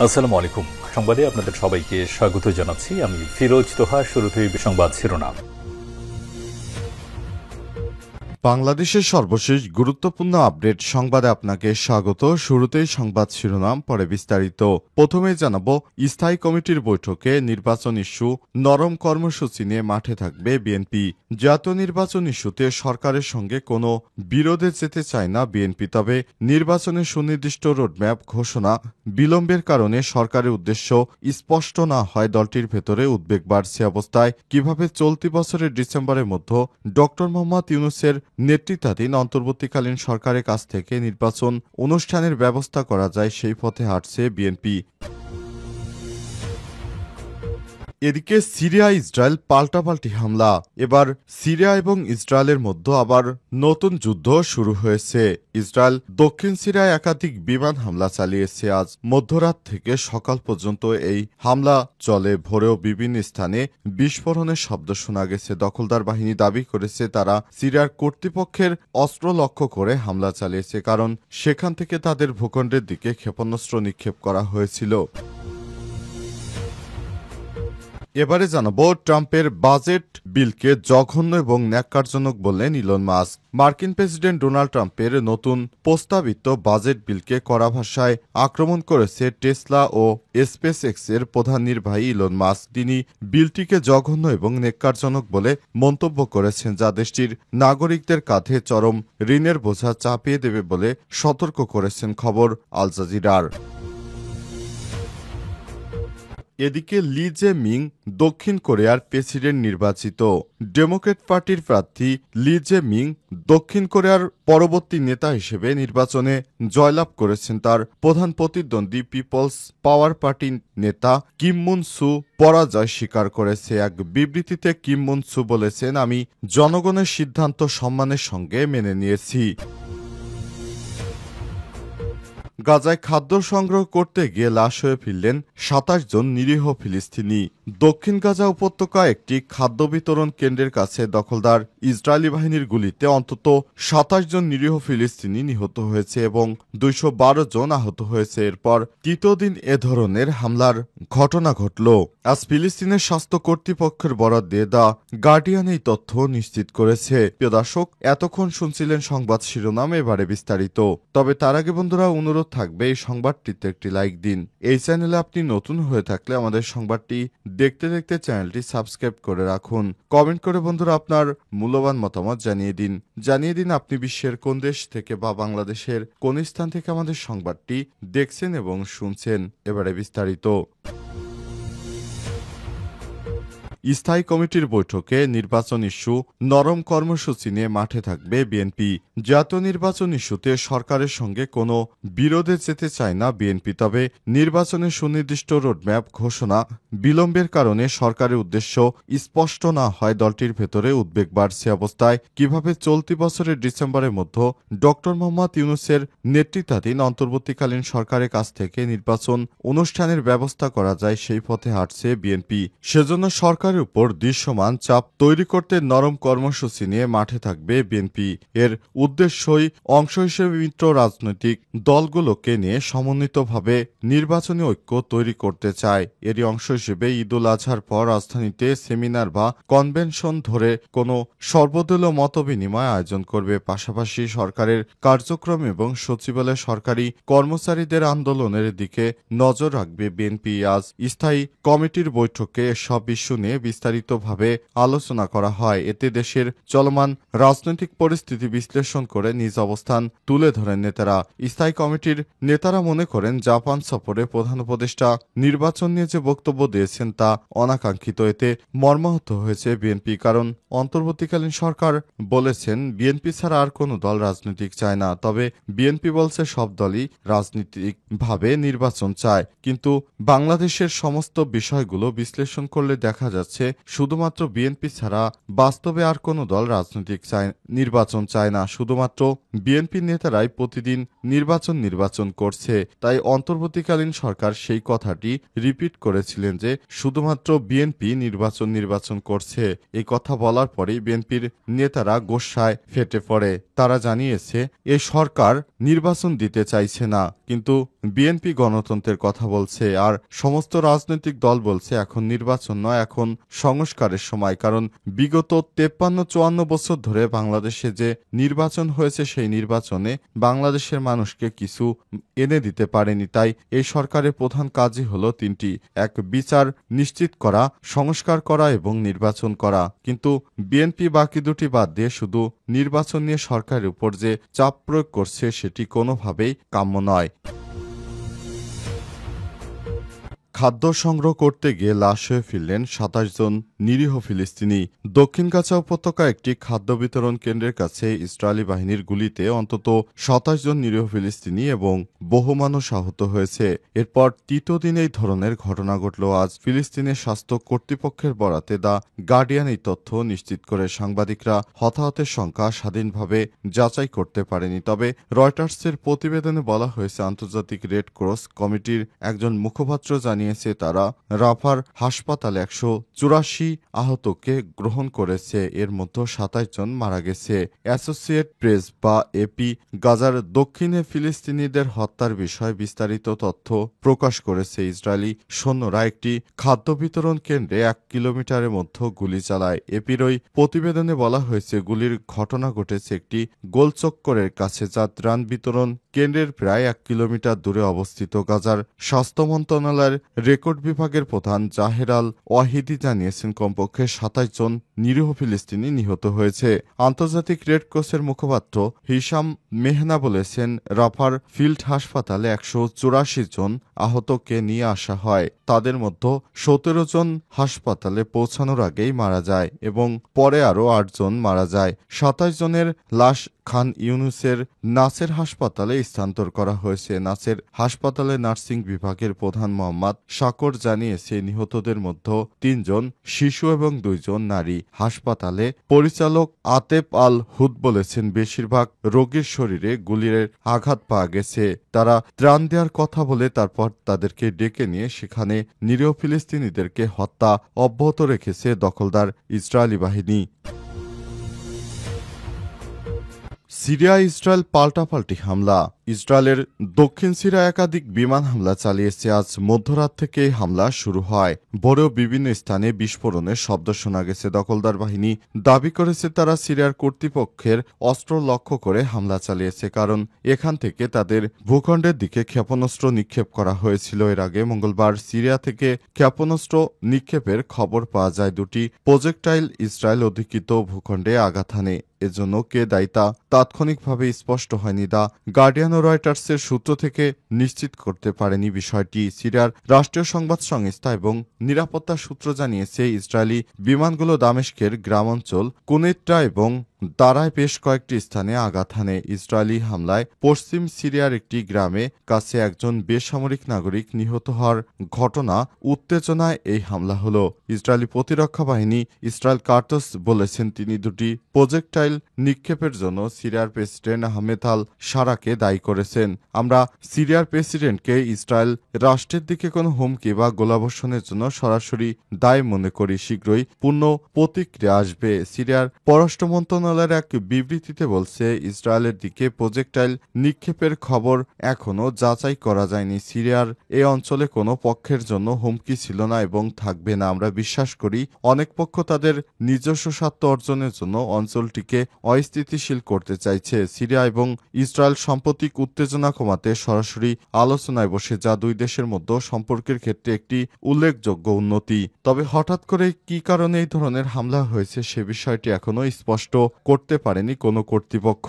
আসসালামু আলাইকুম। সংবাদে আপনাদের সবাইকে স্বাগত জানাচ্ছি। আমি ফিরোজ তোহা। শুরুতেই সংবাদ শিরোনাম। বাংলাদেশের সর্বশেষ গুরুত্বপূর্ণ আপডেট সংবাদে আপনাকে স্বাগত। শুরুতেই সংবাদ শিরোনাম, পরে বিস্তারিত। প্রথমেই জানাবো, স্থায়ী কমিটির বৈঠকে নির্বাচন ইস্যু, নরম কর্মসূচি নিয়ে মাঠে থাকবে বিএনপি। জাতীয় নির্বাচন ইস্যুতে সরকারের সঙ্গে কোনো বিরোধে যেতে চায় না বিএনপি, তবে নির্বাচনের সুনির্দিষ্ট রোডম্যাপ ঘোষণা বিলম্বের কারণে সরকারের উদ্দেশ্য স্পষ্ট না হয় দলটির ভেতরে উদ্বেগ বাড়ছে। অবস্থায় কিভাবে চলতি বছরের ডিসেম্বরের মধ্যে ডক্টর মোহাম্মদ ইউনূসের নেতৃত্বাধীন অন্তর্বর্তীকালীন সরকারের কাছ থেকে নির্বাচন অনুষ্ঠানের ব্যবস্থা করা যায় সেই পথে হাঁটছে বিএনপি। এদিকে সিরিয়া ইসরায়েল পাল্টাপাল্টি হামলা। এবার সিরিয়া এবং ইসরায়েলের মধ্যে আবার নতুন যুদ্ধ শুরু হয়েছে। ইসরায়েল দক্ষিণ সিরিয়ায় একাধিক বিমান হামলা চালিয়েছে। আজ মধ্যরাত থেকে সকাল পর্যন্ত এই হামলা চলে। ভোরেও বিভিন্ন স্থানে বিস্ফোরণের শব্দ শোনা গেছে। দখলদার বাহিনী দাবি করেছে তারা সিরিয়ার কর্তৃপক্ষের অস্ত্র লক্ষ্য করে হামলা চালিয়েছে, কারণ সেখান থেকে তাদের ভূখণ্ডের দিকে ক্ষেপণাস্ত্র নিক্ষেপ করা হয়েছিল। এবারে জানাবো, ট্রাম্পের বাজেট বিলকে জঘন্য এবং ন্যাক্কারজনক বললেন ইলন মাস্ক। মার্কিন প্রেসিডেন্ট ডোনাল্ড ট্রাম্পের নতুন প্রস্তাবিত বাজেট বিলকে কড়া ভাষায় আক্রমণ করেছে টেসলা ও স্পেস এক্সের প্রধান নির্বাহী ইলন মাস্ক। তিনি বিলটিকে জঘন্য এবং ন্যাক্কারজনক বলে মন্তব্য করেছেন, যা দেশটির নাগরিকদের কাঁধে চরম ঋণের বোঝা চাপিয়ে দেবে বলে সতর্ক করেছেন খবর আল জাজিরার। এদিকে লি জে মিং দক্ষিণ কোরিয়ার প্রেসিডেন্ট নির্বাচিত। ডেমোক্র্যাট পার্টির প্রার্থী লি জে মিং দক্ষিণ কোরিয়ার পরবর্তী নেতা হিসেবে নির্বাচনে জয়লাভ করেছেন। তার প্রধান প্রতিদ্বন্দ্বী পিপলস পাওয়ার পার্টির নেতা কিম মুন সু পরাজয় স্বীকার করেছে। এক বিবৃতিতে কিম মুন সু বলেছেন, আমি জনগণের সিদ্ধান্ত সম্মানের সঙ্গে মেনে নিয়েছি। গাজায় খাদ্য সংগ্রহ করতে গিয়ে লাশ হয়ে ফিরলেন ২৭ জন নিরীহ ফিলিস্তিনি। দক্ষিণ গাজা উপত্যকায় একটি খাদ্য বিতরণ কেন্দ্রের কাছে দখলদার ইসরায়েলি বাহিনীর গুলিতে অন্তত ২৭ জন নিরীহ ফিলিস্তিনি নিহত হয়েছে এবং ২১২ জন আহত হয়েছে। এরপর তৃতীয় দিন এ ধরনের হামলার ঘটনা ঘটল। আজ ফিলিস্তিনের স্বাস্থ্য কর্তৃপক্ষের বরাত দিয়ে দ্য গার্ডিয়ান এই তথ্য নিশ্চিত করেছে। প্রিয় দর্শক, এতক্ষণ শুনছিলেন সংবাদ শিরোনাম, এবারে বিস্তারিত। তবে তার আগে বন্ধুরা, অনুরোধ থাকবে এই সংবাদটিতে একটি লাইক দিন। এই চ্যানেলে আপনি নতুন হয়ে থাকলে আমাদের সংবাদটি দেখতে দেখতে চ্যানেলটি সাবস্ক্রাইব করে রাখুন। কমেন্ট করে বন্ধুরা আপনার মূল্যবান মতামত জানিয়ে দিন আপনি বিশ্বের কোন দেশ থেকে বা বাংলাদেশের কোন স্থান থেকে আমাদের সংবাদটি দেখছেন এবং শুনছেন। এবারে বিস্তারিত। স্থায়ী কমিটির বৈঠকে নির্বাচন ইস্যু, নরম কর্মসূচি নিয়ে মাঠে থাকবে বিএনপি। জাতীয় নির্বাচন ইস্যুতে সরকারের সঙ্গে কোনো বিরোধে যেতে চায় না বিএনপি, তবে নির্বাচনের সুনির্দিষ্ট রোডম্যাপ ঘোষণা বিলম্বের কারণে সরকারের উদ্দেশ্য স্পষ্ট না হয় দলটির ভেতরে উদ্বেগ বাড়ছে। অবস্থায় কিভাবে চলতি বছরের ডিসেম্বরের মধ্যে ডক্টর মোহাম্মদ ইউনূসের নেতৃত্বাধীন অন্তর্বর্তীকালীন সরকারের কাছ থেকে নির্বাচন অনুষ্ঠানের ব্যবস্থা করা যায় সেই পথে হাঁটছে বিএনপি। সেজন্য সরকারের উপর দৃশ্যমান চাপ তৈরি করতে নরম কর্মসূচি নিয়ে মাঠে থাকবে বিএনপি। এর উদ্দেশ্যই অংশ হিসেবে মিত্র রাজনৈতিক দলগুলোকে নিয়ে সমন্বিতভাবে নির্বাচনী ঐক্য তৈরি করতে চায়। এরই অংশ হিসেবে ঈদুল আজহার পর রাজধানীতে সেমিনার বা কনভেনশন ধরে কোনো সর্বদলীয় মতবিনিময় আয়োজন করবে। পাশাপাশি সরকারের কার্যক্রম এবং সচিবালয় সরকারি কর্মচারীদের আন্দোলনের দিকে নজর রাখবে বিএনপি। আজ স্থায়ী কমিটির বৈঠকে সব ইস্যু নিয়ে বিস্তারিতভাবে আলোচনা করা হয়। এতে দেশের চলমান রাজনৈতিক পরিস্থিতি বিশ্লেষণ করে নিজ অবস্থান তুলে ধরেন নেতারা। স্থায়ী কমিটির নেতারা মনে করেন, জাপান সফরে প্রধান উপদেষ্টা নির্বাচন নিয়ে যে বক্তব্য দিয়েছেন তা অনাকাঙ্ক্ষিত। এতে মর্মাহত হয়েছে বিএনপি, কারণ অন্তর্বর্তীকালীন সরকার বলেছেন বিএনপি ছাড়া আর কোনো দল রাজনৈতিক চায় না। তবে বিএনপি বলছে সব দলই রাজনৈতিকভাবে নির্বাচন চায়, কিন্তু বাংলাদেশের সমস্ত বিষয়গুলো বিশ্লেষণ করলে দেখা যাচ্ছে শুধুমাত্র বিএনপি ছাড়া বাস্তবে আর কোনো দল রাজনৈতিক নির্বাচন চায় না। শুধুমাত্র বিএনপি নেতারাই প্রতিদিন নির্বাচন করছে। তাই অন্তর্বর্তীকালীন সরকার সেই কথাটি রিপিট করেছিলেন যে শুধুমাত্র বিএনপি নির্বাচন করছে। এই কথা বলার পরেই বিএনপির নেতারা গোস্বায় ফেটে পড়ে। তারা জানিয়েছে, এ সরকার নির্বাচন দিতে চাইছে না, কিন্তু বিএনপি গণতন্ত্রের কথা বলছে, আর সমস্ত রাজনৈতিক দল বলছে এখন নির্বাচন নয়, এখন সংস্কারের সময়। কারণ বিগত 53-54 বছর ধরে বাংলাদেশে যে নির্বাচন হয়েছে সেই নির্বাচনে বাংলাদেশের মানুষকে কিছু এনে দিতে পারেনি। তাই এই সরকারের প্রধান কাজই হলো তিনটি: এক, বিচার নিশ্চিত করা, সংস্কার করা এবং নির্বাচন করা। কিন্তু বিএনপি বাকি দুটি বাদ দিয়ে শুধু নির্বাচন নিয়ে সরকারের উপর যে চাপ প্রয়োগ করছে সেটি কোনোভাবেই কাম্য নয়। খাদ্য সংগ্রহ করতে গিয়ে লাশ হয়ে ফিরলেন ২৭ জন নিরীহ ফিলিস্তিনি। দক্ষিণ গাজা উপত্যকার একটি খাদ্য বিতরণ কেন্দ্রের কাছে ইসরায়েলি বাহিনীর গুলিতে অন্তত ২৭ জন নিরীহ ফিলিস্তিনি এবং বহু মানুষ আহত হয়েছে। এরপর তৃতীয় দিন এই ধরনের ঘটনা ঘটল আজ। ফিলিস্তিনের স্বাস্থ্য কর্তৃপক্ষের বরাতে দ্য গার্ডিয়ান এই তথ্য নিশ্চিত করে। সাংবাদিকরা হতাহতের সংখ্যা স্বাধীনভাবে যাচাই করতে পারেনি। তবে রয়টার্সের প্রতিবেদনে বলা হয়েছে, আন্তর্জাতিক রেড ক্রস কমিটির একজন মুখপাত্র জানিয়েছে তারা রাফার হাসপাতালে ১৮৪ আহতকে গ্রহণ করেছে। এর মধ্যে ২৭ জন মারা গেছে। অ্যাসোসিয়েট প্রেস বা এপি গাজার দক্ষিণে ফিলিস্তিনিদের হত্যার বিষয়ে বিস্তারিত তথ্য প্রকাশ করেছে। ইসরায়েলি সৈন্যরা একটি খাদ্য বিতরণ কেন্দ্রে ১ কিলোমিটারের মধ্যে গুলি চালায়। এপির ওই প্রতিবেদনে বলা হয়েছে, গুলির ঘটনা ঘটেছে একটি গোলচক্করের কাছে, যা ত্রাণ বিতরণ কেন্দ্রের প্রায় ১ কিলোমিটার দূরে অবস্থিত। গাজার স্বাস্থ্য মন্ত্রণালয়ের রেকর্ড বিভাগের প্রধান জাহের আল ওয়াহিদি জানিয়েছেন কমপক্ষে ২৭ জন নিরীহ ফিলিস্তিনি নিহত হয়েছে। আন্তর্জাতিক রেড ক্রসের মুখপাত্র হিসাম মেহনা বলেছেন, রাফার ফিল্ড হাসপাতালে ১৮৪ জন আহতকে নিয়ে আসা হয়। তাদের মধ্যে ১৭ জন হাসপাতালে পৌঁছানোর আগেই মারা যায় এবং পরে আরও ৮ জন মারা যায়। ২৭ জনের লাশ খান ইউনুসের নাসের হাসপাতালে স্থানান্তর করা হয়েছে। নাসের হাসপাতালে নার্সিং বিভাগের প্রধান মোহাম্মদ শাকর জানিয়েছে, নিহতদের মধ্যে ৩ জন শিশু এবং ২ জন নারী। হাসপাতালে পরিচালক আতেফ আল হুদ বলেছেন, বেশিরভাগ রোগীর শরীরে গুলির আঘাত পাওয়া গেছে। তারা ত্রাণ দেওয়ার কথা বলে তারপর তাদেরকে ডেকে নিয়ে সেখানে নিরীহ ফিলিস্তিনিদেরকে হত্যা অব্যাহত রেখেছে দখলদার ইসরায়েলি বাহিনী। সিরিয়া ইসরায়েল পাল্টাপাল্টি হামলা। ইসরায়েলের দক্ষিণ সিরিয়ায় একাধিক বিমান হামলা চালিয়েছে। আজ মধ্যরাত থেকে এই হামলা শুরু হয়। ভোরেও বিভিন্ন স্থানে বিস্ফোরণের শব্দ শোনা গেছে। দখলদার বাহিনী দাবি করেছে তারা সিরিয়ার কর্তৃপক্ষের অস্ত্র লক্ষ্য করে হামলা চালিয়েছে, কারণ এখান থেকে তাদের ভূখণ্ডের দিকে ক্ষেপণাস্ত্র নিক্ষেপ করা হয়েছিল। এর আগে মঙ্গলবার সিরিয়া থেকে ক্ষেপণাস্ত্র নিক্ষেপের খবর পাওয়া যায়। দুটি প্রজেক্টাইল ইসরায়েল অধিকৃত ভূখণ্ডে আঘাত হানে। এজন্য কে দায়ী তা তাৎক্ষণিকভাবে স্পষ্ট হয়নি। দ্য গার্ডিয়ান ও রয়টার্সের সূত্র থেকে নিশ্চিত করতে পারেনি বিষয়টি। সিরিয়ার রাষ্ট্রীয় সংবাদ সংস্থা এবং নিরাপত্তা সূত্র জানিয়েছে, ইসরায়েলি বিমানগুলো দামেস্কের গ্রামাঞ্চল কুনেত্রা এবং দারায় বেশ কয়েকটি স্থানে আঘাত হানে। ইসরায়েলি হামলায় পশ্চিম সিরিয়ার একটি গ্রামে কাছে একজন বেসামরিক নাগরিক নিহত হওয়ার ঘটনা উত্তেজনায় এই হামলা হলো। ইসরায়েলি প্রতিরক্ষা বাহিনী ইসরায়েল কার্টস বলেছেন, তিনি দুটি প্রজেক্টাইল নিক্ষেপের জন্য সিরিয়ার প্রেসিডেন্ট আহমেদ আল সারাকে দায়ী করেছেন। আমরা সিরিয়ার প্রেসিডেন্টকে ইসরায়েল রাষ্ট্রের দিকে কোনো হুমকি বা গোলাবর্ষণের জন্য সরাসরি দায় মনে করি। শীঘ্রই পূর্ণ প্রতিক্রিয়া আসবে। সিরিয়ার পররাষ্ট্র মন্ত্রণালয়ের এক বিবৃতিতে বলছে, ইসরায়েলের দিকে প্রজেক্টাইল নিক্ষেপের খবর এখনও যাচাই করা যায়নি। সিরিয়ার এ অঞ্চলে কোনো পক্ষের জন্য হুমকি ছিল না এবং থাকবে না। আমরা বিশ্বাস করি অনেক পক্ষ তাদের নিজস্ব স্বার্থ অর্জনের জন্য অঞ্চলটিকে অস্থিতিশীল করতে চাইছে। সিরিয়া এবং ইসরায়েল সাম্প্রতিক উত্তেজনা কমাতে সরাসরি আলোচনায় বসে, যা দুই দেশের মধ্যে সম্পর্কের ক্ষেত্রে একটি উল্লেখযোগ্য উন্নতি। তবে হঠাৎ করে কী কারণে এই ধরনের হামলা হয়েছে সে বিষয়টি এখনও স্পষ্ট করতে পারেনি কোনো কর্তৃপক্ষ।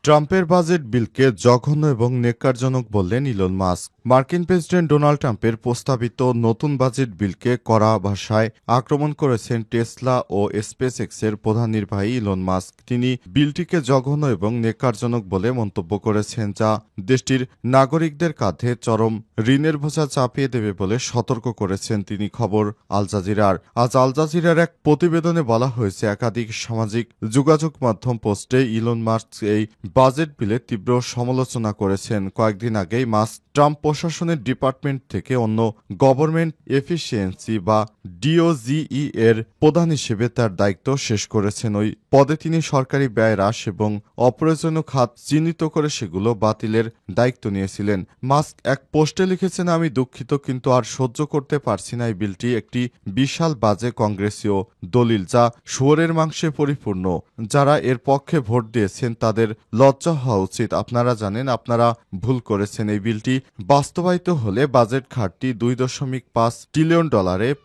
ট্রাম্পের বাজেট বিলকে জঘন্য এবং ন্যাক্কারজনক বললেন ইলন মাস্ক। মার্কিন প্রেসিডেন্ট ডোনাল্ড ট্রাম্পের প্রস্তাবিত নতুন বাজেট বিলকে কড়া ভাষায় আক্রমণ করেছেন টেসলা ও স্পেসএক্সের প্রধান নির্বাহী ইলন মাস্ক। তিনি বিলটিকে জঘন্য এবং ন্যাক্কারজনক বলে মন্তব্য করেছেন, যা দেশটির নাগরিকদের কাঁধে চরম ঋণের বোঝা চাপিয়ে দেবে বলে সতর্ক করেছেন তিনি। খবর আল জাজিরার। আজ আল জাজিরার এক প্রতিবেদনে বলা হয়েছে, একাধিক সামাজিক যোগাযোগ মাধ্যম পোস্টে ইলন মাস্ক এই বাজেট বিলের তীব্র সমালোচনা করেছেন। কয়েকদিন আগেই মাস্ক ট্রাম্প প্রশাসনের ডিপার্টমেন্ট থেকে অন্য গভর্নমেন্ট এফিসিয়েন্সি বা ডিওজিই এর প্রধান হিসেবে তার দায়িত্ব শেষ করেছেন। ওই পদে তিনি সরকারি ব্যয় হ্রাস এবং অপ্রয়োজনীয় খাত চিহ্নিত করে সেগুলো বাতিলের দায়িত্ব নিয়েছিলেন। মাস্ক এক পোস্টে লিখেছেন, আমি দুঃখিত, কিন্তু আর সহ্য করতে পারছি না। এই বিলটি একটি বিশাল বাজে কংগ্রেসীয় দলিল, যা শুয়োরের মাংসে পরিপূর্ণ। যারা এর পক্ষে ভোট দিয়েছেন তাদের লজ্জা হওয়া উচিত। আপনারা জানেন আপনারা ভুল করেছেন। এই বিলটি বাস্তবায়িত হলে বাজেট ঘাটতি $2.5 ট্রিলিয়ন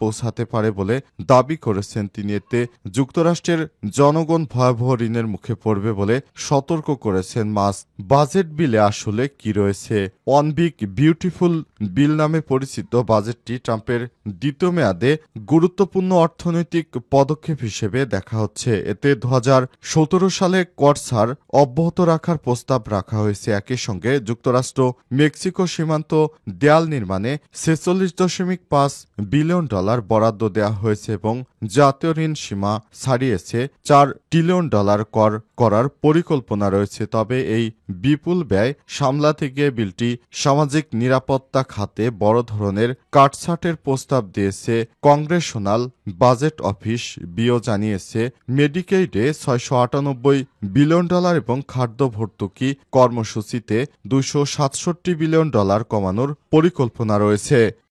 পৌঁছাতে পারে বলে দাবি করেছেন তিনি। এতে যুক্তরাষ্ট্রের জনগণ ভয়াবহ ঋণের মুখে পড়বে বলে সতর্ক করেছেন মাস্ক। বাজেট বিলে আসলে কি রয়েছে? ওয়ান বিগ বিউটিফুল বিল নামে পরিচিত বাজেটটি ট্রাম্পের দ্বিতীয় মেয়াদে গুরুত্বপূর্ণ অর্থনৈতিক পদক্ষেপ হিসেবে দেখা হচ্ছে। এতে 2017 সালে কর ছাড় অব্যাহত রাখার প্রস্তাব রাখা হয়েছে। একই সঙ্গে যুক্তরাষ্ট্র মেক্সিকো সীমান্ত দেয়াল নির্মাণে $46.5 বিলিয়ন বরাদ্দ দেওয়া হয়েছে এবং জাতীয় ঋণ সীমা ছাড়িয়েছে $4 ট্রিলিয়ন কর করার পরিকল্পনা রয়েছে। তবে এই বিপুল ব্যয় সামলাতে গিয়ে বিলটি সামাজিক নিরাপত্তা খাতে বড় ধরনের কাটছাঁটের প্রস্তাব দিয়েছে। কংগ্রেশনাল বাজেট অফিস বিও জানিয়েছে, মেডিকেইডে $698 বিলিয়ন এবং খাদ্য ভর্তুকি কর্মসূচিতে $267 বিলিয়ন কমানোর পরিকল্পনা রয়েছে।